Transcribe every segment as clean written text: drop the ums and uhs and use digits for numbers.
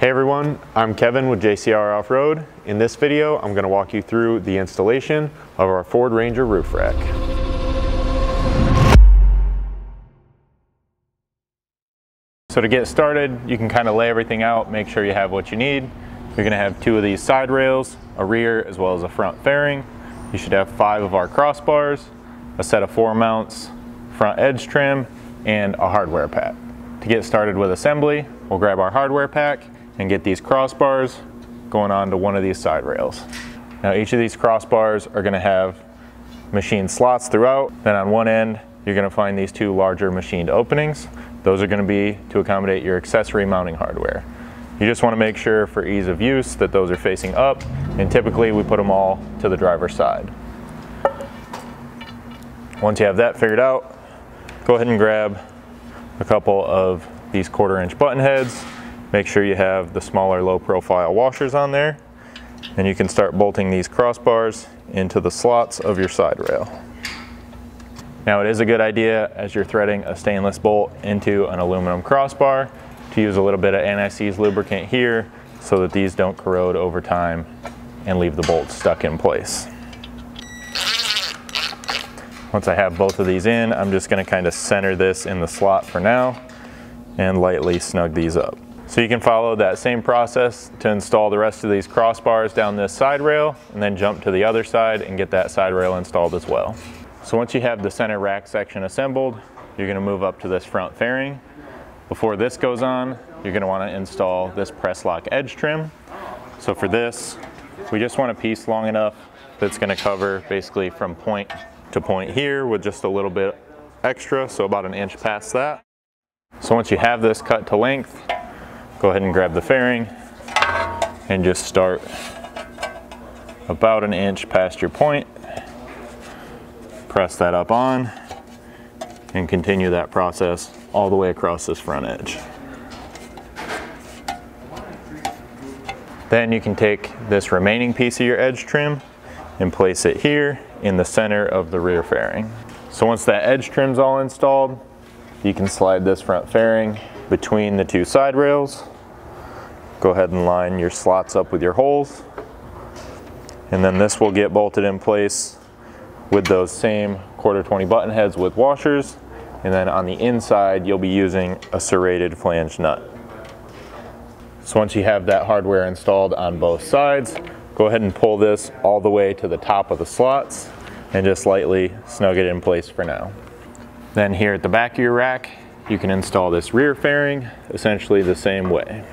Hey everyone, I'm Kevin with JcrOffroad. In this video, I'm going to walk you through the installation of our Ford Ranger roof rack. So to get started, you can kind of lay everything out, make sure you have what you need. You're going to have 2 of these side rails, a rear as well as a front fairing. You should have 5 of our crossbars, a set of 4 mounts, front edge trim, and a hardware pack. To get started with assembly, we'll grab our hardware pack and get these crossbars going on to one of these side rails. Now each of these crossbars are going to have machined slots throughout. Then on one end, you're going to find these 2 larger machined openings. Those are going to be to accommodate your accessory mounting hardware. You just want to make sure for ease of use that those are facing up, and typically we put them all to the driver's side. Once you have that figured out, go ahead and grab a couple of these 1/4-inch button heads. Make sure you have the smaller low profile washers on there, and you can start bolting these crossbars into the slots of your side rail. Now it is a good idea as you're threading a stainless bolt into an aluminum crossbar to use a little bit of anti-seize lubricant here so that these don't corrode over time and leave the bolt stuck in place. Once I have both of these in, I'm just going to kind of center this in the slot for now and lightly snug these up. So you can follow that same process to install the rest of these crossbars down this side rail, and then jump to the other side and get that side rail installed as well. So once you have the center rack section assembled, you're going to move up to this front fairing. Before this goes on, you're going to want to install this press lock edge trim. So for this, we just want a piece long enough that's going to cover basically from point to point here with just a little bit extra, so about 1 inch past that. So once you have this cut to length, go ahead and grab the fairing and just start about 1 inch past your point. Press that up on and continue that process all the way across this front edge. Then you can take this remaining piece of your edge trim and place it here in the center of the rear fairing. So once that edge trim's all installed, you can slide this front fairing between the 2 side rails. Go ahead and line your slots up with your holes, and then this will get bolted in place with those same 1/4-20 button heads with washers, and then on the inside you'll be using a serrated flange nut. So once you have that hardware installed on both sides, go ahead and pull this all the way to the top of the slots and just lightly snug it in place for now. Then here at the back of your rack, you can install this rear fairing essentially the same way.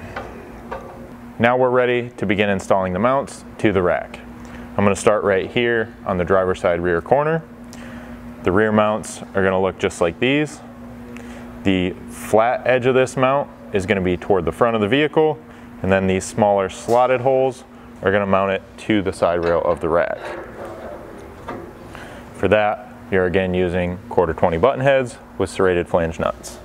Now we're ready to begin installing the mounts to the rack. I'm going to start right here on the driver's side rear corner. The rear mounts are going to look just like these. The flat edge of this mount is going to be toward the front of the vehicle, and then these smaller slotted holes are going to mount it to the side rail of the rack. For that, you're again using 1/4-20 button heads with serrated flange nuts.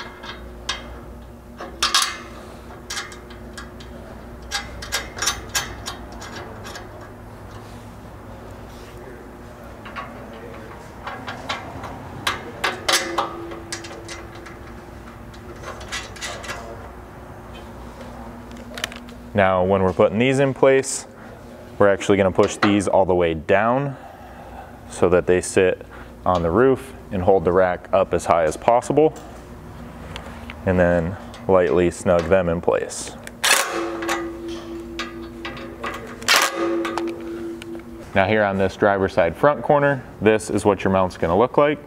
Now when we're putting these in place, we're actually going to push these all the way down so that they sit on the roof and hold the rack up as high as possible, and then lightly snug them in place. Now here on this driver's side front corner, this is what your mount's going to look like.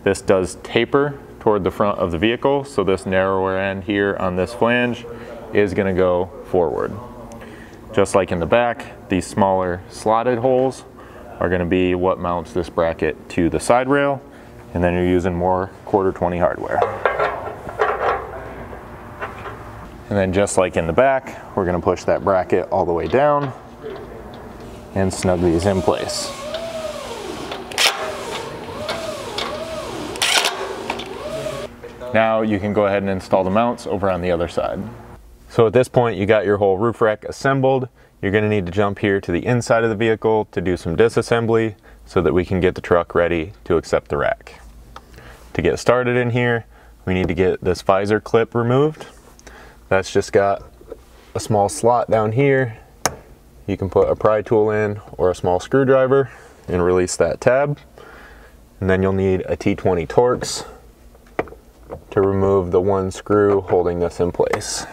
This does taper toward the front of the vehicle, so this narrower end here on this flange is going to go forward. Just like in the back, these smaller slotted holes are going to be what mounts this bracket to the side rail, and then you're using more 1/4-20 hardware. And then just like in the back, we're going to push that bracket all the way down and snug these in place. Now you can go ahead and install the mounts over on the other side. So at this point, you got your whole roof rack assembled. You're going to need to jump here to the inside of the vehicle to do some disassembly so that we can get the truck ready to accept the rack. To get started in here, we need to get this visor clip removed. That's just got a small slot down here. You can put a pry tool in or a small screwdriver and release that tab. And then you'll need a T20 Torx to remove the one screw holding this in place.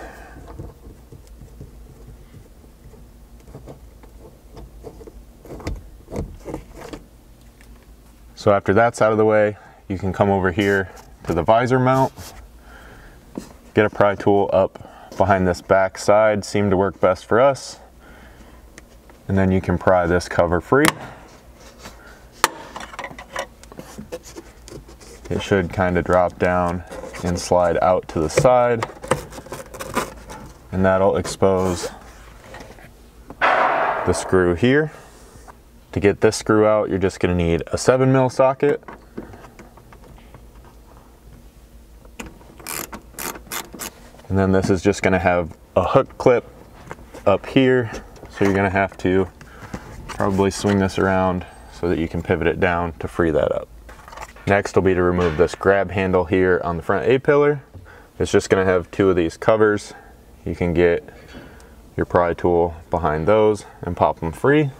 So after that's out of the way, you can come over here to the visor mount, get a pry tool up behind this back side, seemed to work best for us. And then you can pry this cover free. It should kind of drop down and slide out to the side, and that'll expose the screw here. To get this screw out, you're just going to need a 7mm socket. And then this is just going to have a hook clip up here, so you're going to have to probably swing this around so that you can pivot it down to free that up. Next will be to remove this grab handle here on the front A-pillar. It's just going to have two of these covers. You can get your pry tool behind those and pop them free.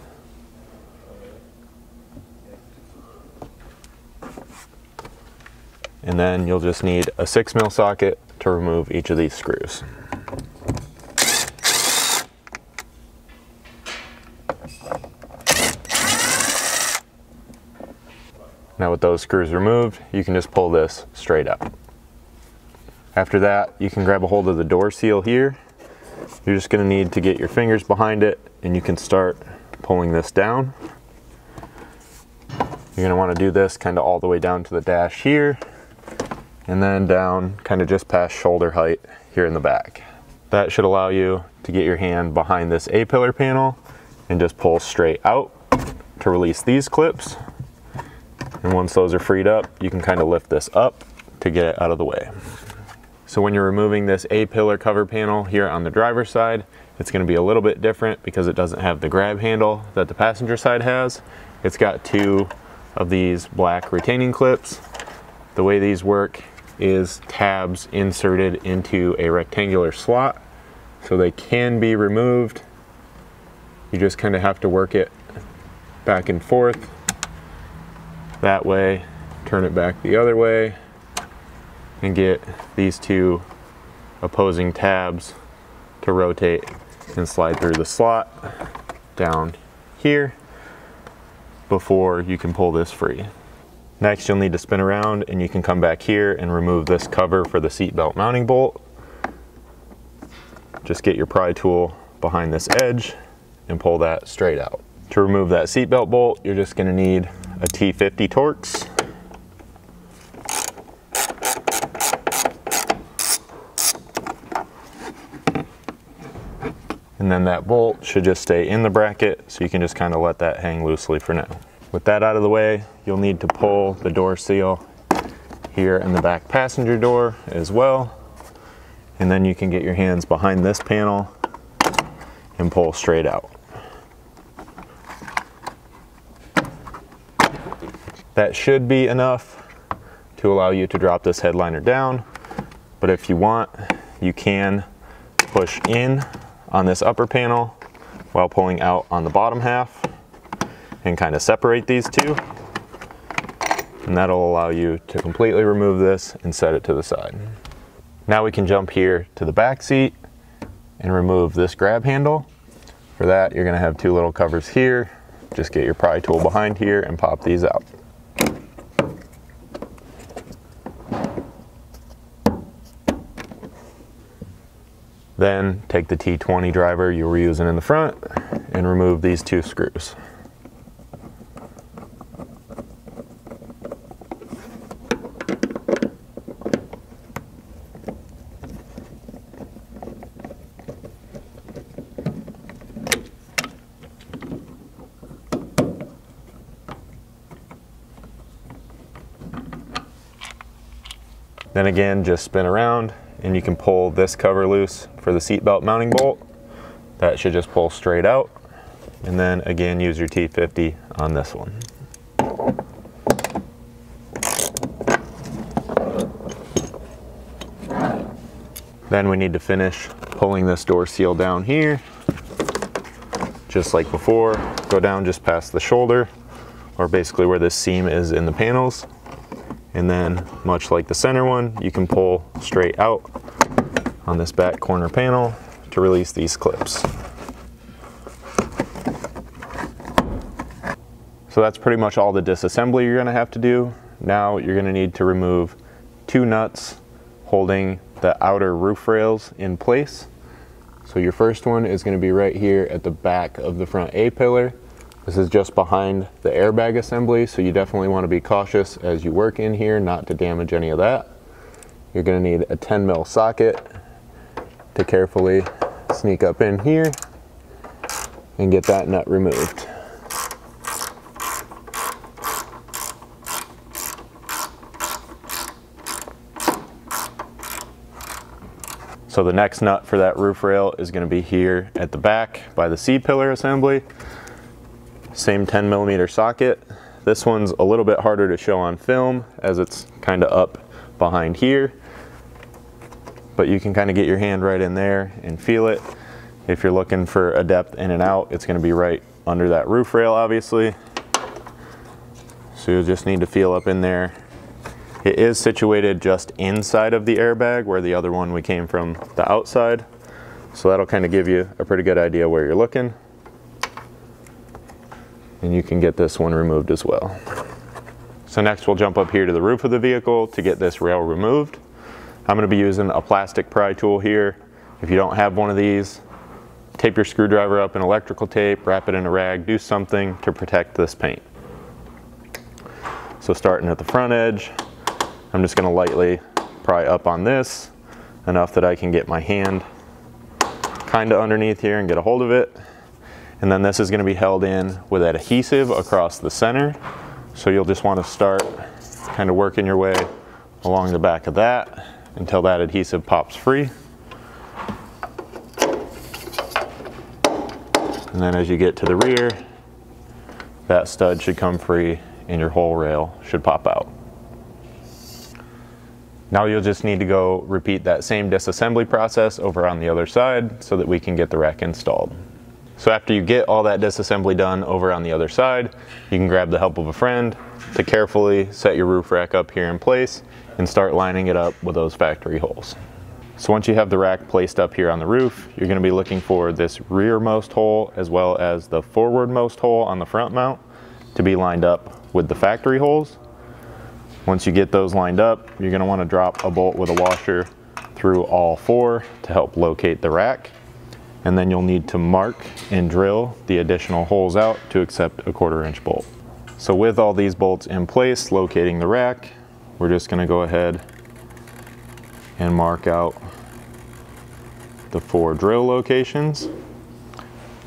And then you'll just need a 6mm socket to remove each of these screws. Now with those screws removed, you can just pull this straight out. After that, you can grab a hold of the door seal here. You're just going to need to get your fingers behind it, and you can start pulling this down. You're going to want to do this kind of all the way down to the dash here, and then down kind of just past shoulder height here in the back. That should allow you to get your hand behind this A-pillar panel and just pull straight out to release these clips. And once those are freed up, you can kind of lift this up to get it out of the way. So when you're removing this A-pillar cover panel here on the driver's side, it's going to be a little bit different because it doesn't have the grab handle that the passenger side has. It's got two of these black retaining clips. The way these work is tabs inserted into a rectangular slot, so they can be removed. You just kind of have to work it back and forth. That way, turn it back the other way, and get these two opposing tabs to rotate and slide through the slot down here before you can pull this free. Next, you'll need to spin around, and you can come back here and remove this cover for the seatbelt mounting bolt. Just get your pry tool behind this edge and pull that straight out. To remove that seatbelt bolt, you're just going to need a T50 Torx. And then that bolt should just stay in the bracket, so you can just kind of let that hang loosely for now. With that out of the way, you'll need to pull the door seal here in the back passenger door as well. And then you can get your hands behind this panel and pull straight out. That should be enough to allow you to drop this headliner down, but if you want, you can push in on this upper panel while pulling out on the bottom half and kind of separate these two, and that'll allow you to completely remove this and set it to the side. Now we can jump here to the back seat and remove this grab handle. For that, you're going to have two little covers here. Just get your pry tool behind here and pop these out. Then take the T20 driver you were using in the front and remove these two screws. Then again, just spin around and you can pull this cover loose for the seatbelt mounting bolt. That should just pull straight out. And then again, use your T50 on this one. Then we need to finish pulling this door seal down here, just like before. Go down just past the shoulder, or basically where this seam is in the panels. And then, much like the center one, you can pull straight out on this back corner panel to release these clips. So that's pretty much all the disassembly you're gonna have to do. Now you're gonna need to remove 2 nuts holding the outer roof rails in place. So your first one is gonna be right here at the back of the front A-pillar. This is just behind the airbag assembly, so you definitely wanna be cautious as you work in here not to damage any of that. You're gonna need a 10mm socket to carefully sneak up in here and get that nut removed. So the next nut for that roof rail is going to be here at the back by the C-pillar assembly. Same 10mm socket. This one's a little bit harder to show on film as it's kind of up behind here, but you can kind of get your hand right in there and feel it. If you're looking for a depth in and out, it's going to be right under that roof rail, obviously. So you'll just need to feel up in there. It is situated just inside of the airbag, where the other one we came from the outside. So that'll kind of give you a pretty good idea where you're looking. And you can get this one removed as well. So next we'll jump up here to the roof of the vehicle to get this rail removed. I'm going to be using a plastic pry tool here. If you don't have one of these, tape your screwdriver up in electrical tape, wrap it in a rag, do something to protect this paint. So starting at the front edge, I'm just going to lightly pry up on this, enough that I can get my hand kind of underneath here and get a hold of it. And then this is going to be held in with adhesive across the center. So you'll just want to start kind of working your way along the back of that until that adhesive pops free. And then as you get to the rear, that stud should come free and your whole rail should pop out. Now you'll just need to go repeat that same disassembly process over on the other side so that we can get the rack installed. So after you get all that disassembly done over on the other side, you can grab the help of a friend to carefully set your roof rack up here in place and start lining it up with those factory holes. So once you have the rack placed up here on the roof, you're going to be looking for this rearmost hole as well as the forwardmost hole on the front mount to be lined up with the factory holes. Once you get those lined up, you're going to want to drop a bolt with a washer through all 4 to help locate the rack. And then you'll need to mark and drill the additional holes out to accept a 1/4 inch bolt. So with all these bolts in place, locating the rack, we're just going to go ahead and mark out the 4 drill locations.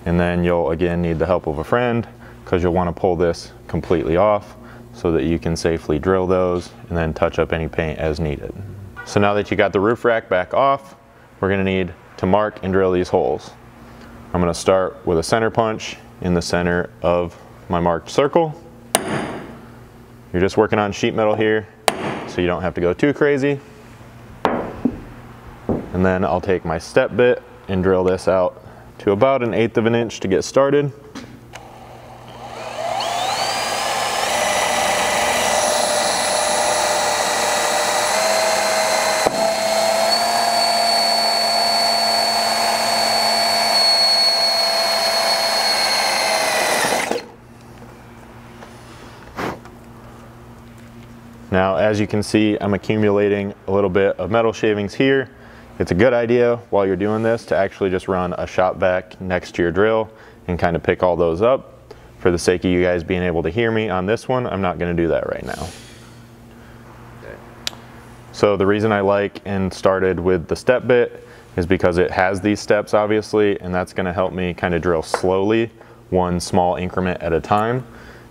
And then you'll again need the help of a friend because you'll want to pull this completely off so that you can safely drill those and then touch up any paint as needed. So now that you got the roof rack back off, we're going to need to mark and drill these holes. I'm going to start with a center punch in the center of my marked circle. You're just working on sheet metal here, so you don't have to go too crazy. And then I'll take my step bit and drill this out to about 1/8 of an inch to get started. Now, as you can see, I'm accumulating a little bit of metal shavings here. It's a good idea while you're doing this to actually just run a shop vac next to your drill and kind of pick all those up. For the sake of you guys being able to hear me on this one, I'm not going to do that right now. So the reason I like and started with the step bit is because it has these steps obviously, and that's going to help me kind of drill slowly, one small increment at a time.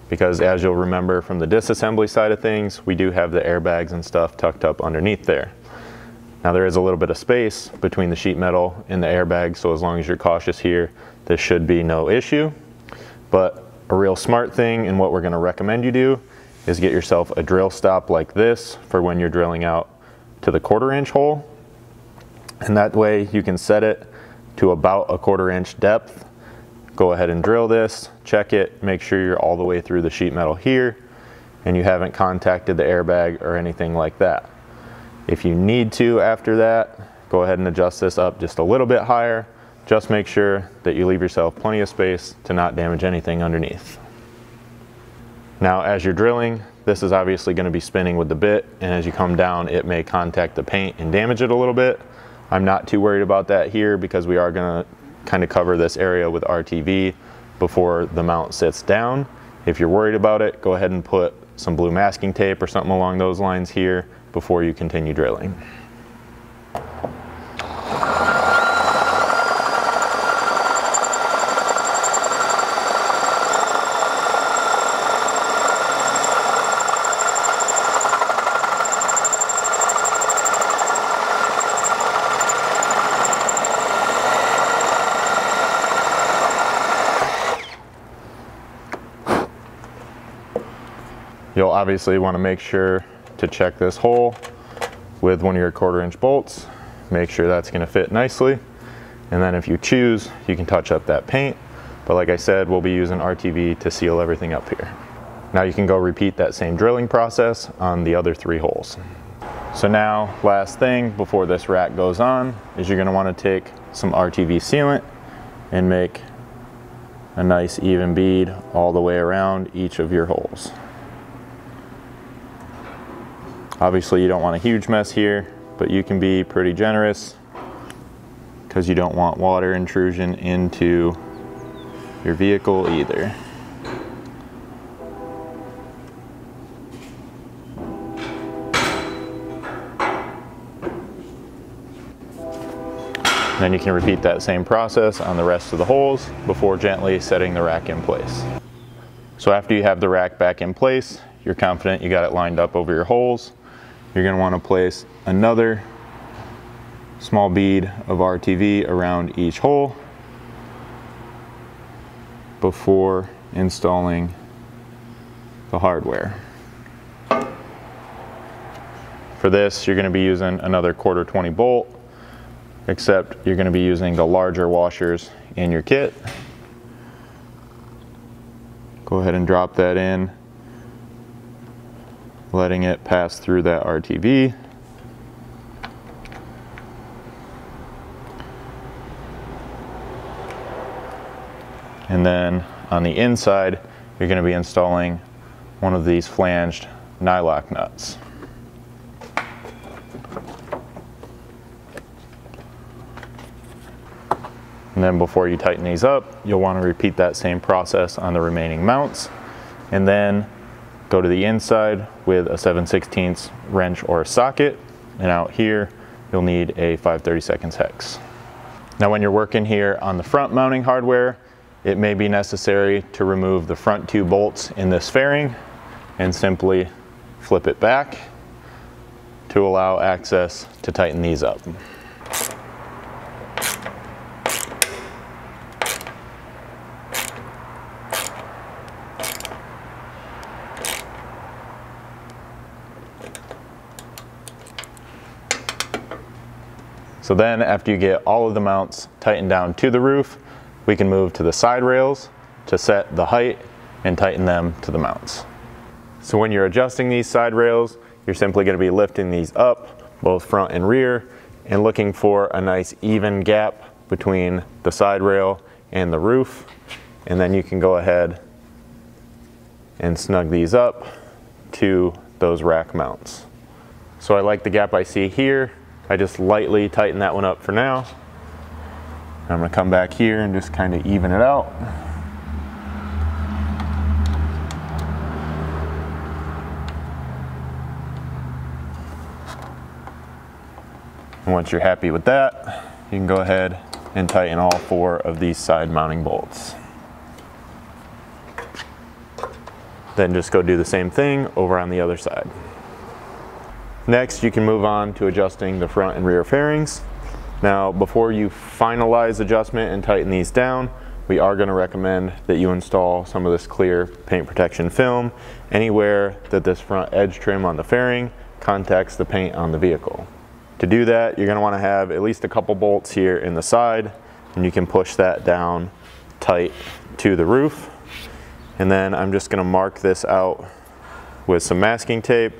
Because as you'll remember from the disassembly side of things, we do have the airbags and stuff tucked up underneath there. Now there is a little bit of space between the sheet metal and the airbag, so as long as you're cautious here, this should be no issue. But a real smart thing and what we're going to recommend you do is get yourself a drill stop like this for when you're drilling out to the 1/4 inch hole. And that way you can set it to about a 1/4 inch depth. Go ahead and drill this, check it, make sure you're all the way through the sheet metal here and you haven't contacted the airbag or anything like that. If you need to after that, go ahead and adjust this up just a little bit higher. Just make sure that you leave yourself plenty of space to not damage anything underneath. Now, as you're drilling, this is obviously going to be spinning with the bit, and as you come down, it may contact the paint and damage it a little bit. I'm not too worried about that here because we are going to kind of cover this area with RTV before the mount sits down. If you're worried about it, go ahead and put some blue masking tape or something along those lines here before you continue drilling. You'll obviously want to make sure to check this hole with one of your 1/4 inch bolts. Make sure that's going to fit nicely. And then if you choose, you can touch up that paint. But like I said, we'll be using RTV to seal everything up here. Now you can go repeat that same drilling process on the other 3 holes. So now, last thing before this rack goes on is you're going to want to take some Rtv sealant and make a nice even bead all the way around each of your holes. Obviously you don't want a huge mess here, but you can be pretty generous because you don't want water intrusion into your vehicle either. Then you can repeat that same process on the rest of the holes before gently setting the rack in place. So after you have the rack back in place, you're confident you got it lined up over your holes. You're going to want to place another small bead of RTV around each hole before installing the hardware. For this, you're going to be using another 1/4 20 bolt, except you're going to be using the larger washers in your kit. Go ahead and drop that in, letting it pass through that RTV. And then on the inside, you're going to be installing one of these flanged nylock nuts. And then before you tighten these up, you'll want to repeat that same process on the remaining mounts. And then go to the inside with a 7/16 wrench or a socket, and out here you'll need a 5/32 hex. Now when you're working here on the front mounting hardware, it may be necessary to remove the front 2 bolts in this fairing and simply flip it back to allow access to tighten these up. So then after you get all of the mounts tightened down to the roof, we can move to the side rails to set the height and tighten them to the mounts. So when you're adjusting these side rails, you're simply going to be lifting these up, both front and rear, and looking for a nice even gap between the side rail and the roof. And then you can go ahead and snug these up to those rack mounts. So I like the gap I see here. I just lightly tighten that one up for now. I'm going to come back here and just kind of even it out. And once you're happy with that, you can go ahead and tighten all 4 of these side mounting bolts. Then just go do the same thing over on the other side. Next, you can move on to adjusting the front and rear fairings. Now, before you finalize adjustment and tighten these down, we are going to recommend that you install some of this clear paint protection film anywhere that this front edge trim on the fairing contacts the paint on the vehicle. To do that, you're going to want to have at least a couple bolts here in the side and you can push that down tight to the roof. And then I'm just gonna mark this out with some masking tape.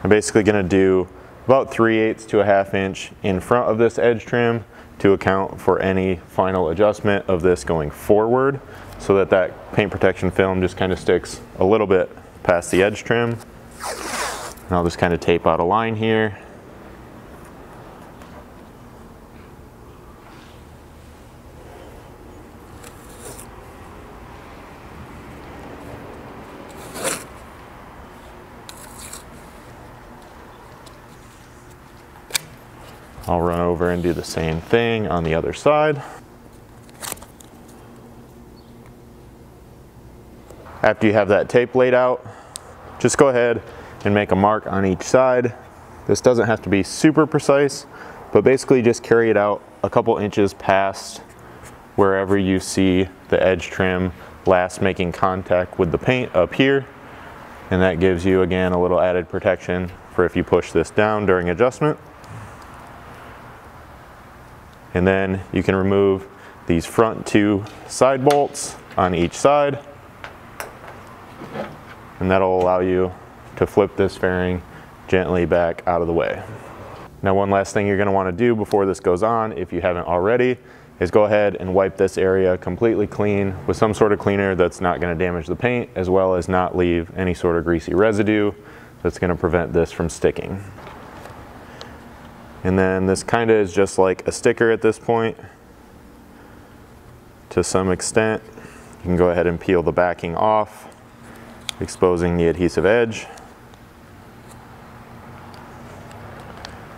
I'm basically gonna do about 3/8 to a 1/2 inch in front of this edge trim to account for any final adjustment of this going forward, so that that paint protection film just kind of sticks a little bit past the edge trim. And I'll just kind of tape out a line here. I'll run over and do the same thing on the other side. After you have that tape laid out, just go ahead and make a mark on each side. This doesn't have to be super precise, but basically just carry it out a couple inches past wherever you see the edge trim last making contact with the paint up here. And that gives you, again, a little added protection for if you push this down during adjustment. And then you can remove these front 2 side bolts on each side. And that'll allow you to flip this fairing gently back out of the way. Now, one last thing you're gonna wanna do before this goes on, if you haven't already, is go ahead and wipe this area completely clean with some sort of cleaner that's not gonna damage the paint, as well as not leave any sort of greasy residue that's gonna prevent this from sticking. And then this kind of is just like a sticker at this point to some extent. You can go ahead and peel the backing off, exposing the adhesive edge.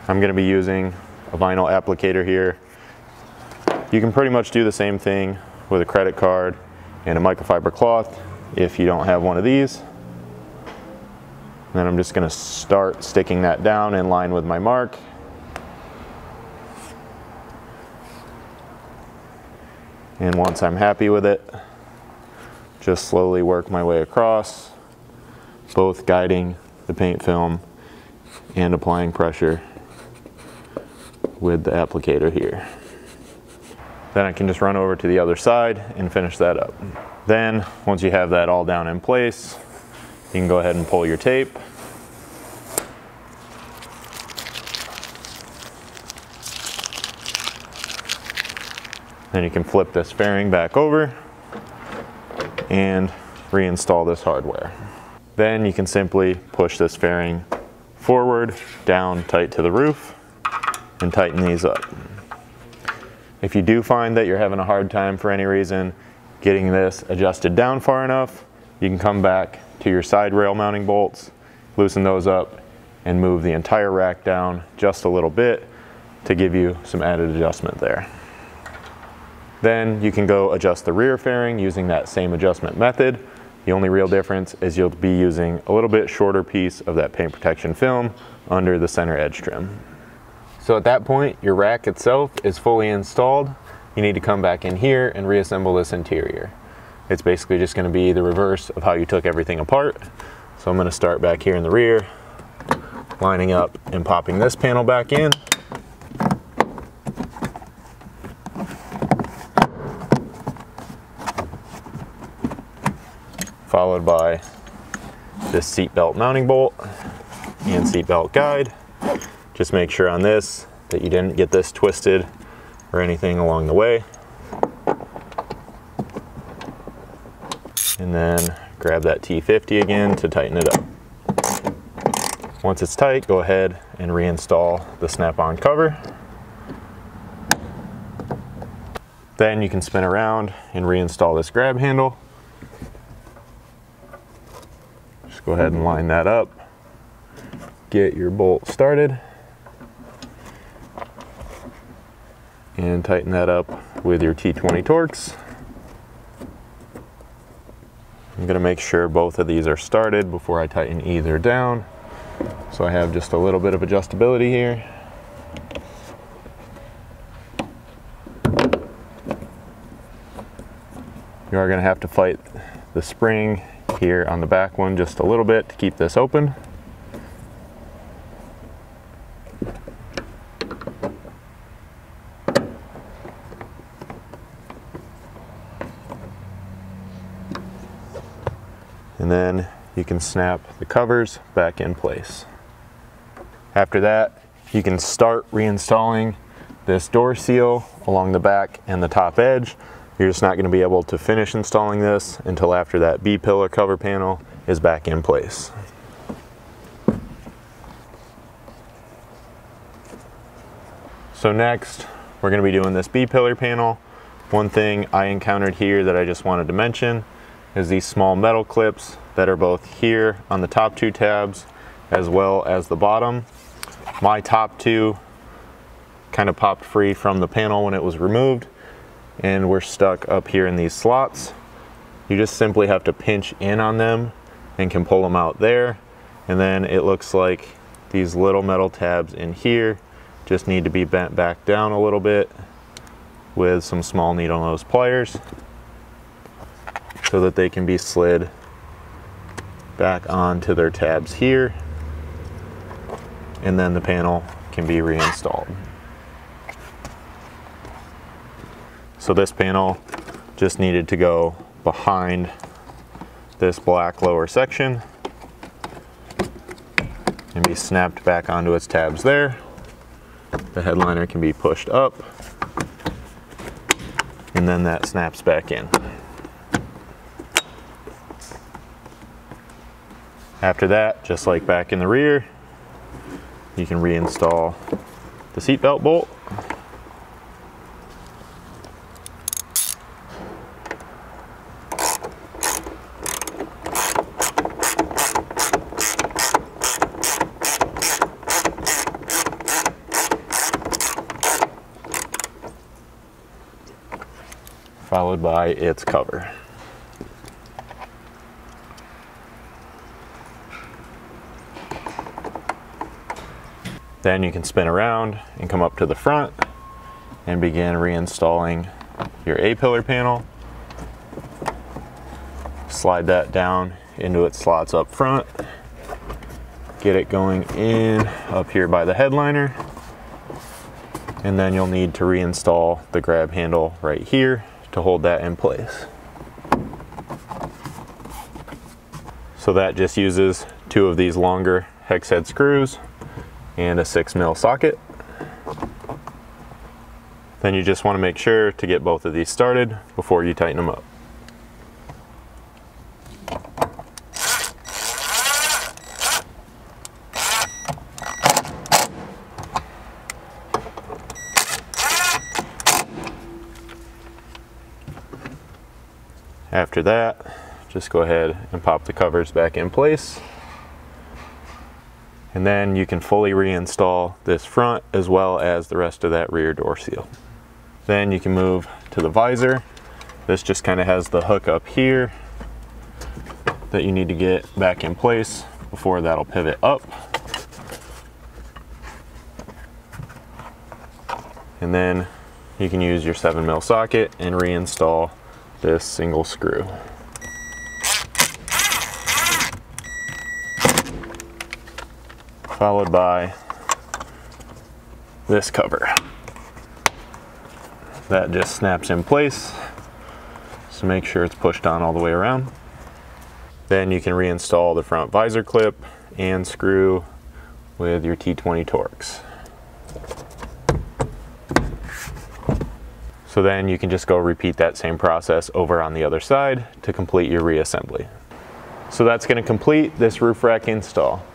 I'm going to be using a vinyl applicator here. You can pretty much do the same thing with a credit card and a microfiber cloth if you don't have one of these. And then I'm just going to start sticking that down in line with my mark. And once I'm happy with it, just slowly work my way across, both guiding the paint film and applying pressure with the applicator here. Then I can just run over to the other side and finish that up. Then, once you have that all down in place, you can go ahead and pull your tape. Then you can flip this fairing back over and reinstall this hardware. Then you can simply push this fairing forward, down tight to the roof, and tighten these up. If you do find that you're having a hard time for any reason getting this adjusted down far enough, you can come back to your side rail mounting bolts, loosen those up, and move the entire rack down just a little bit to give you some added adjustment there. Then you can go adjust the rear fairing using that same adjustment method. The only real difference is you'll be using a little bit shorter piece of that paint protection film under the center edge trim. So at that point, your rack itself is fully installed. You need to come back in here and reassemble this interior. It's basically just going to be the reverse of how you took everything apart. So I'm going to start back here in the rear, lining up and popping this panel back in. Followed by this seat belt mounting bolt and seat belt guide. Just make sure on this that you didn't get this twisted or anything along the way. And then grab that T50 again to tighten it up. Once it's tight, go ahead and reinstall the snap-on cover. Then you can spin around and reinstall this grab handle. Go ahead and line that up, get your bolt started, and tighten that up with your T20 Torx. I'm going to make sure both of these are started before I tighten either down, so I have just a little bit of adjustability here. You are going to have to fight the spring here on the back one just a little bit to keep this open. and then you can snap the covers back in place. After that, you can start reinstalling this door seal along the back and the top edge. You're just not going to be able to finish installing this until after that B-pillar cover panel is back in place. So next, we're going to be doing this B-pillar panel. One thing I encountered here that I just wanted to mention is these small metal clips that are both here on the top two tabs as well as the bottom. My top two kind of popped free from the panel when it was removed and we're stuck up here in these slots. You just simply have to pinch in on them and can pull them out there, and then it looks like these little metal tabs in here just need to be bent back down a little bit with some small needle nose pliers so that they can be slid back onto their tabs here, and then the panel can be reinstalled. So this panel just needed to go behind this black lower section and be snapped back onto its tabs there. The headliner can be pushed up and then that snaps back in. After that, just like back in the rear, you can reinstall the seatbelt bolt. Followed by its cover. Then you can spin around and come up to the front and begin reinstalling your A-pillar panel. Slide that down into its slots up front. Get it going in up here by the headliner. And then you'll need to reinstall the grab handle right here to hold that in place. So that just uses two of these longer hex head screws and a 6mm socket. Then you just want to make sure to get both of these started before you tighten them up. After that, just go ahead and pop the covers back in place. And then you can fully reinstall this front as well as the rest of that rear door seal. Then you can move to the visor. This just kind of has the hook up here that you need to get back in place before that'll pivot up. And then you can use your 7mm socket and reinstall this single screw. Followed by this cover. That just snaps in place, so make sure it's pushed on all the way around. Then you can reinstall the front visor clip and screw with your T20 Torx. So then you can just go repeat that same process over on the other side to complete your reassembly. So that's going to complete this roof rack install.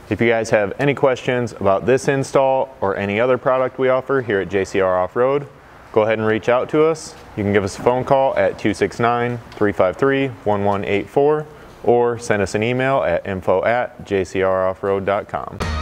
If you guys have any questions about this install or any other product we offer here at JCR Off-Road, go ahead and reach out to us. You can give us a phone call at 269-353-1184 or send us an email at info@jcroffroad.com.